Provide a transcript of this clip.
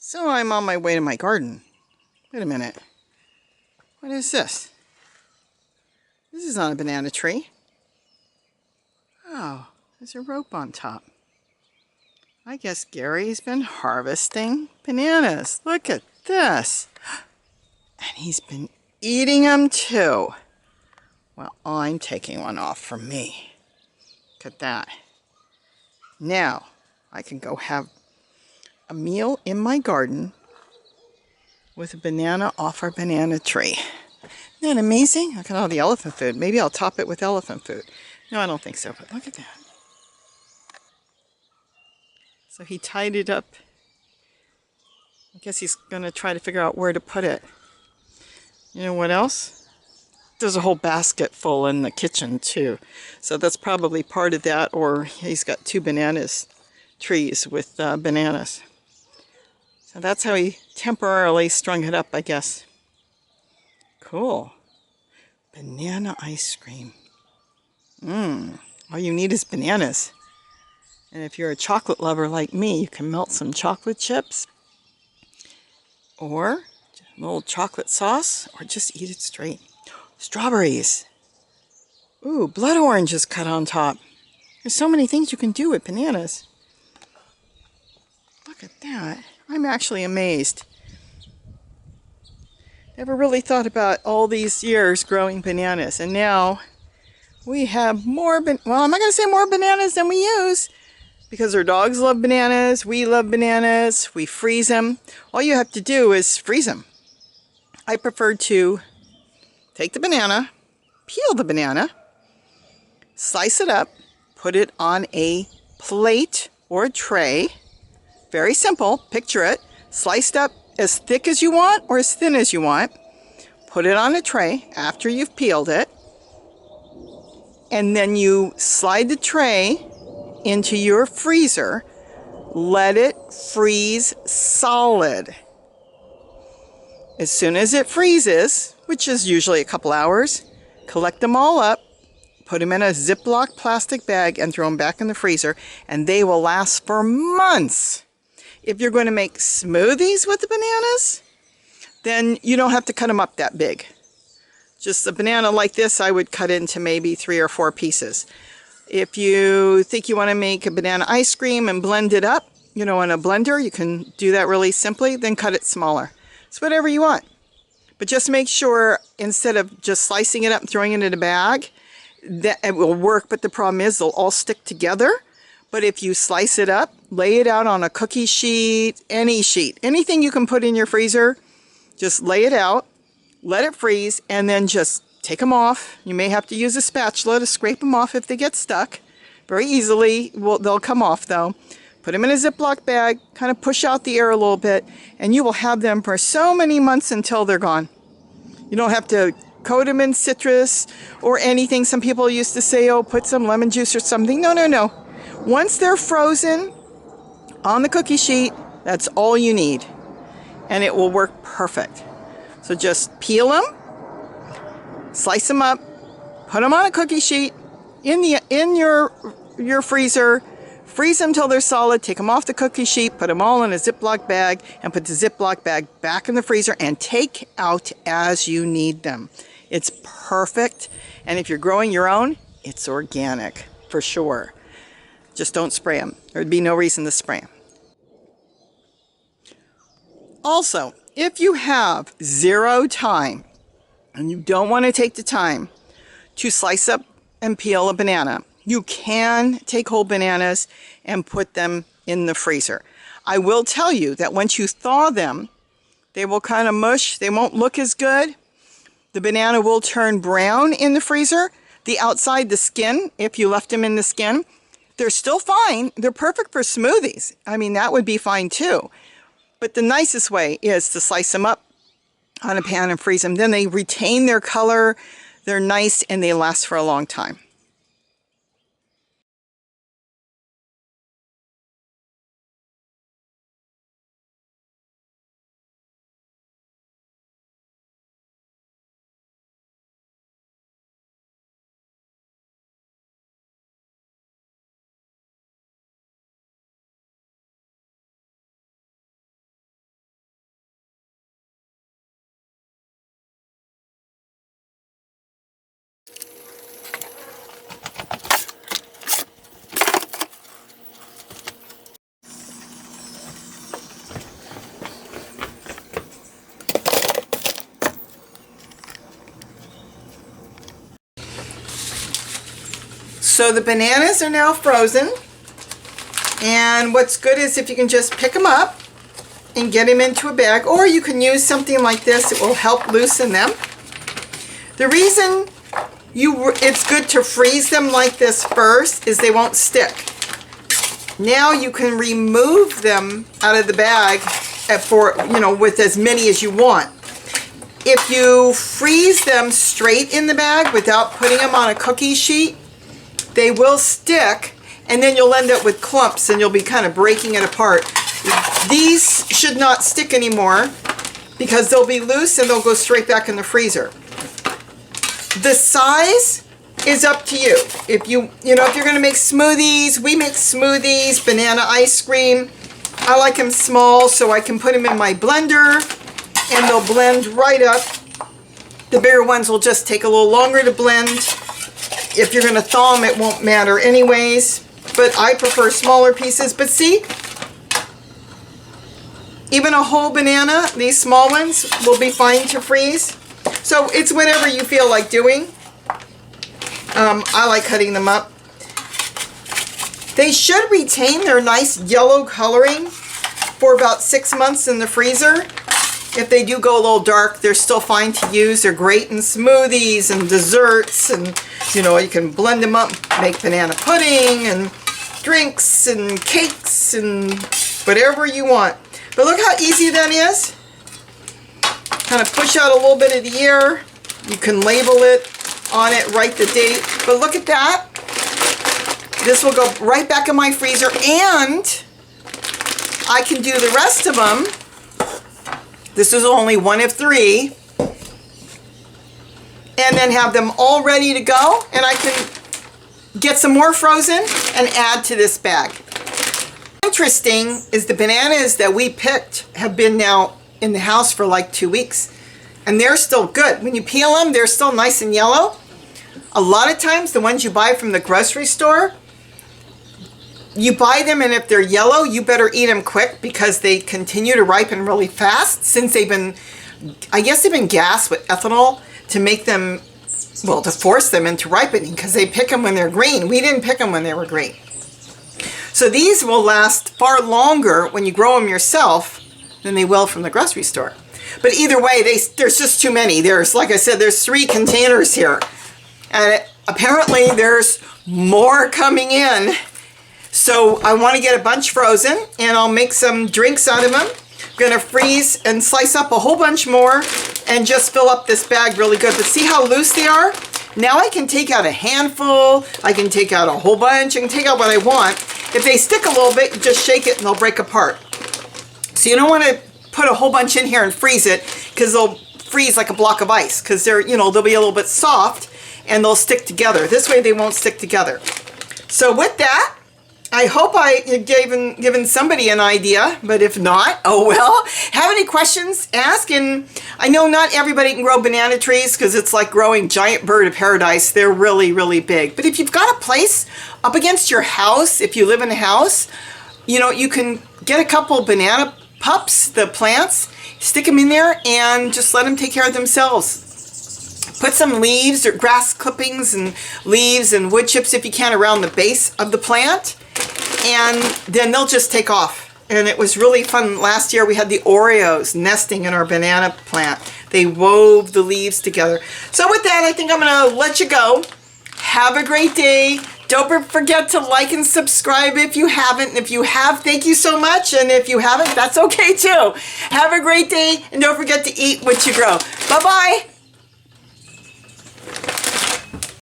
So I'm on my way to my garden. Wait a minute. What is this? This is not a banana tree. Oh, there's a rope on top. I guess Gary's been harvesting bananas. Look at this. And he's been eating them too. Well, I'm taking one off for me. Look at that. Now, I can go have a meal in my garden with a banana off our banana tree. Isn't that amazing? Look at all the elephant food. Maybe I'll top it with elephant food. No, I don't think so, but look at that. So he tied it up. I guess he's going to try to figure out where to put it. You know what else? There's a whole basket full in the kitchen too. So that's probably part of that, or he's got 2 bananas trees with bananas. So that's how he temporarily strung it up, I guess. Cool. Banana ice cream. All you need is bananas. And if you're a chocolate lover like me, you can melt some chocolate chips or a little chocolate sauce, or just eat it straight. Strawberries. Ooh, blood orange is cut on top. There's so many things you can do with bananas. Look at that. I'm actually amazed. Never really thought about all these years growing bananas, and now we have more, well, I'm not going to say more bananas than we use, because our dogs love bananas, we love bananas, we freeze them. All you have to do is freeze them. I prefer to take the banana, peel the banana, slice it up, put it on a plate or a tray. Very simple, picture it, sliced up as thick as you want or as thin as you want. Put it on a tray after you've peeled it, and then you slide the tray into your freezer. Let it freeze solid. As soon as it freezes, which is usually a couple hours, collect them all up, put them in a Ziploc plastic bag, and throw them back in the freezer, and they will last for months. If you're going to make smoothies with the bananas, then you don't have to cut them up that big. Just a banana like this, I would cut into maybe 3 or 4 pieces. If you think you want to make a banana ice cream and blend it up, you know, in a blender, you can do that really simply, then cut it smaller. It's whatever you want. But just make sure, instead of just slicing it up and throwing it in a bag, that it will work, but the problem is they'll all stick together. But if you slice it up, lay it out on a cookie sheet, anything you can put in your freezer, just lay it out, let it freeze, and then just take them off. You may have to use a spatula to scrape them off if they get stuck. Very easily, they'll come off though. Put them in a Ziploc bag, kind of push out the air a little bit, and you will have them for so many months until they're gone. You don't have to coat them in citrus or anything. Some people used to say, oh, put some lemon juice or something. No, no, no. Once they're frozen on the cookie sheet, that's all you need, and it will work perfect. So just peel them, slice them up, put them on a cookie sheet in your freezer, freeze them till they're solid, take them off the cookie sheet, put them all in a Ziploc bag, and put the Ziploc bag back in the freezer and take out as you need them. It's perfect, and if you're growing your own, it's organic for sure. Just don't spray them. There'd be no reason to spray them. Also, if you have 0 time and you don't want to take the time to slice up and peel a banana, you can take whole bananas and put them in the freezer. I will tell you that once you thaw them, they will kind of mush. They won't look as good. The banana will turn brown in the freezer. The outside, the skin, if you left them in the skin, they're still fine. They're perfect for smoothies. I mean, that would be fine too. But the nicest way is to slice them up on a pan and freeze them. Then they retain their color, they're nice, and they last for a long time. So the bananas are now frozen. And what's good is if you can just pick them up and get them into a bag, or you can use something like this. It will help loosen them. The reason it's good to freeze them like this first is they won't stick. Now you can remove them out of the bag with as many as you want. If you freeze them straight in the bag without putting them on a cookie sheet, they will stick, and then you'll end up with clumps and you'll be kind of breaking it apart. These should not stick anymore because they'll be loose and they'll go straight back in the freezer. The size is up to you. If you're going to make smoothies, we make smoothies, banana ice cream. I like them small so I can put them in my blender and they'll blend right up. The bigger ones will just take a little longer to blend. If you're going to thaw them, it won't matter anyways. But I prefer smaller pieces. But see, even a whole banana, these small ones, will be fine to freeze. So it's whatever you feel like doing. I like cutting them up. They should retain their nice yellow coloring for about 6 months in the freezer. If they do go a little dark, they're still fine to use. They're great in smoothies and desserts, and you can blend them up, make banana pudding and drinks and cakes and whatever you want. But look how easy that is. Kind of push out a little bit of the air. You can label it on it, write the date. But look at that. This will go right back in my freezer, and I can do the rest of them. This is only one of 3. And then have them all ready to go, and I can get some more frozen and add to this bag. Interesting is the bananas that we picked have been now in the house for like 2 weeks, and they're still good. When you peel them, they're still nice and yellow. A lot of times the ones you buy from the grocery store, you buy them, and if they're yellow, you better eat them quick because they continue to ripen really fast, since I guess they've been gassed with ethanol to make them, to force them into ripening, because they pick them when they're green. We didn't pick them when they were green. So these will last far longer when you grow them yourself than they will from the grocery store. But either way, there's just too many. Like I said, there's 3 containers here. And apparently there's more coming in. So I want to get a bunch frozen, and I'll make some drinks out of them. I'm going to freeze and slice up a whole bunch more and just fill up this bag really good. But see how loose they are? Now I can take out a handful, I can take out a whole bunch, I can take out what I want. If they stick a little bit, you just shake it and they'll break apart. So you don't want to put a whole bunch in here and freeze it, because they'll freeze like a block of ice, because they'll be a little bit soft and they'll stick together. This way they won't stick together. So with that, I hope I given somebody an idea, but if not, oh well. Have any questions, ask. And I know not everybody can grow banana trees, because it's like growing giant bird of paradise. They're really, really big. But if you've got a place up against your house, if you live in a house, you can get a couple banana pups, the plants, stick them in there and just let them take care of themselves. Put some leaves or grass clippings and leaves and wood chips, if you can, around the base of the plant, and then they'll just take off. And it was really fun. Last year we had the Oreos nesting in our banana plant. They wove the leaves together. So with that, I think I'm going to let you go. Have a great day. Don't forget to like and subscribe if you haven't. And if you have, thank you so much. And if you haven't, that's okay too. Have a great day, and don't forget to eat what you grow. Bye-bye.